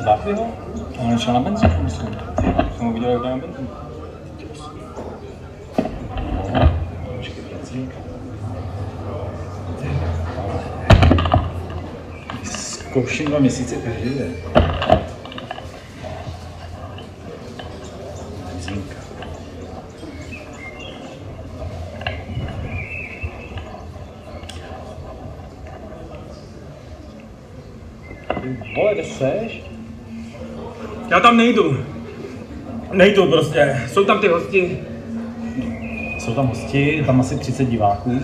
Záchvyho? On nešel na benzín, myslím. Jsem ho viděl, jak jde na benzín. Počkej, benzínka. Zkouším 2 měsíce každý den. Benzínka. Vole, kde seš? Já tam nejdu. Nejdu prostě. Jsou tam ty hosti. Jsou tam hosti, tam asi 30 diváků.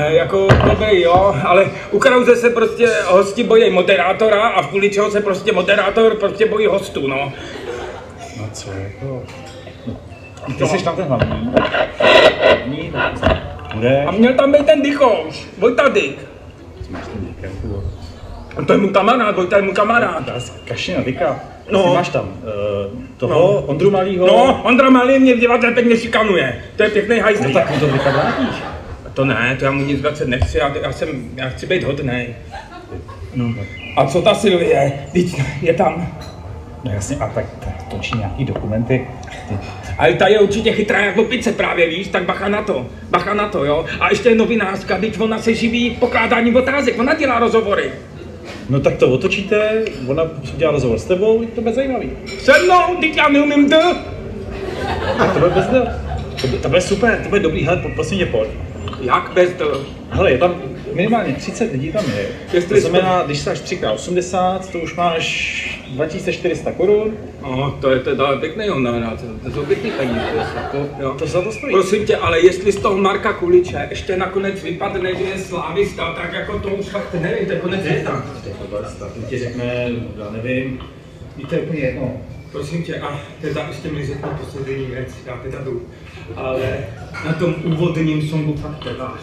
Jako dobrý, jo, ale u Krause se prostě hosti bojí moderátora a v kvůli čeho se prostě moderátor prostě bojí hostů, no. No co jako... Ty jsi tam ten hlavní. Bude. A měl tam být ten Dychouš, Vojta Dych. Co máš ten Dykem, kurva? To je můj kamarád, Vojta je můj kamarád. Kaši na Dyka. No. Ty máš tam toho, Ondru Malýho. No, Ondra Malý mě v divadle teď nešikanuje. To je pěkný hajzlík. No tak mu to Dyka vrátíš. To ne, to já mu nic vracet nechci, já chci být hodnej. No. A co ta Sylvie? Teď je tam. No jasně, a tak točí nějaký dokumenty. Ale ta je určitě chytrá jak opice právě, víš, tak bacha na to, jo. A ještě je novinářka, teď ona se živí pokládáním otázek, ona dělá rozhovory. No tak to otočíte, ona dělá rozhovor s tebou, to bude zajímavý. Se mnou, teď já neumím to. To bude bez to. To bude super, to bude dobrý, hele, prosím tě, pojď. Jak bez to? Hele, je tam minimálně 30 lidí tam je. Jestli To znamená, když dáš 3x80, to už máš 2400 korun. No, to je teda pěkný honorát, to jsou pěkný peníze, jo. To za to stojí. Prosím tě, ale jestli z toho Marka Kuliče ještě nakonec vypadne, že je slávista, tak jako to už fakt nevím, to je konec světa. Tak ti řekne, já nevím, to je úplně jedno. Prosím tě, a teda ještě mi řeknu poslední věc, já teda jdu, ale na tom úvodním songu fakt petáš.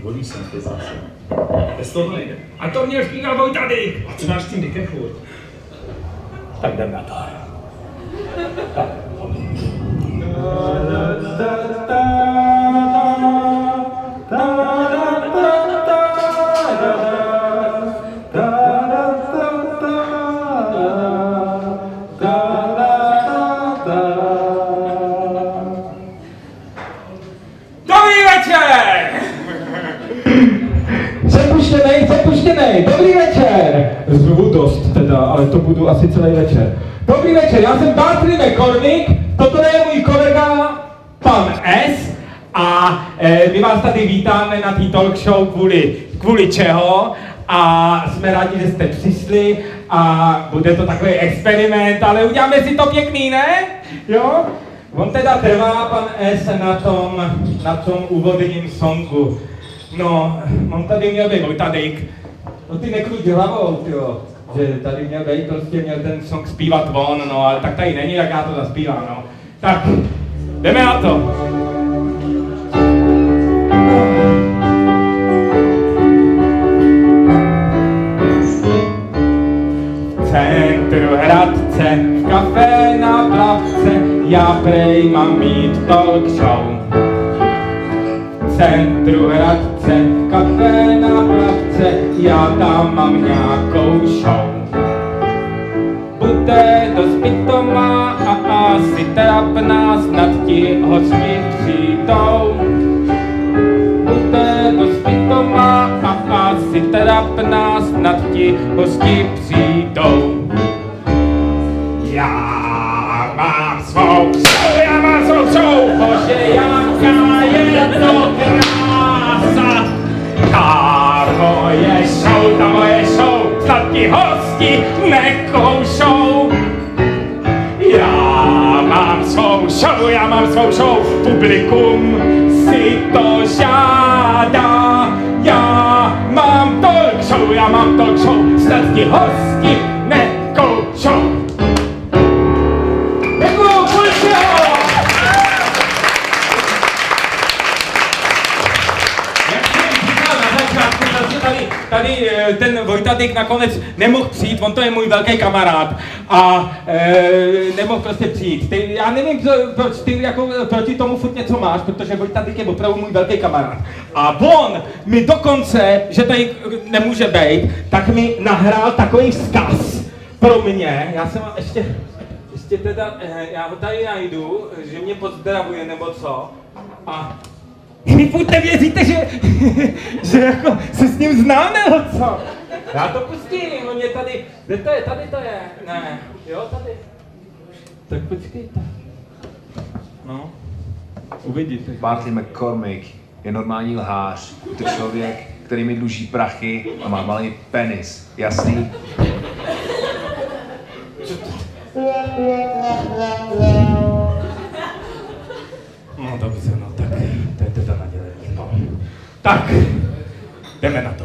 Volí jsem ty zase. Bez toho nejde. A to měl zpívat Vojta Dych. A co máš s tím Dykem furt? Tak jdem na to. Tak. Přepuštěnej, dobrý večer! Zvu dost teda, ale to budu asi celý večer. Dobrý večer, já jsem Bartley McCormick, toto je můj kolega pan S. A my vás tady vítáme na té talk show kvůli čeho. A jsme rádi, že jste přišli a bude to takový experiment, ale uděláme si to pěkný, ne? Jo? On teda trvá, pan S, na tom úvodním songu. No, on tady měl být Vojta Dych. No ty nekruť hlavou, tyjo. Že tady měl být, prostě měl ten song zpívat on, no, ale tak tady není, jak já to zaspívám, no. Tak, jdeme na to. V centru Hradce, v kafe na Plavce, já prej mám mít talk show. V centru Hradce, v kafe na Plavce, já tam mám nějakou show. Bude dost pitomá a asi trapná, snad ti hosti přijdou. Bude dost pitomá a asi trapná, snad ti hosti přijdou. Já mám svou show, bože, jaká je to krása. Ta moje show, snad ti hosti nekoušou. Já mám svou show, publikum si to žádá. Já mám talk show, snad ti hosti nekoušou. Tady ten Vojta Dych nakonec nemohl přijít, on to je můj velký kamarád a nemohl prostě přijít. Já nevím, proč ty jako proti tomu furt něco máš, protože Vojta Dych je opravdu můj velký kamarád. A on mi dokonce, že tady nemůže být, tak mi nahrál takový vzkaz. pro mě, já jsem ještě teda, já ho tady najdu, že mě pozdravuje nebo co. A vy pojďte věříte, že jako se s ním znám nebo co? Já to pustím, on je tady, kde to je, tady to je, ne, jo tady. Tak počkejte. No, uvidíte. Bartley McCormick je normální lhář. Je to člověk, který mi dluží prachy a má malý penis. Jasný? No dobře, no tak, to je teda nadělení, no. Tak, jdeme na to.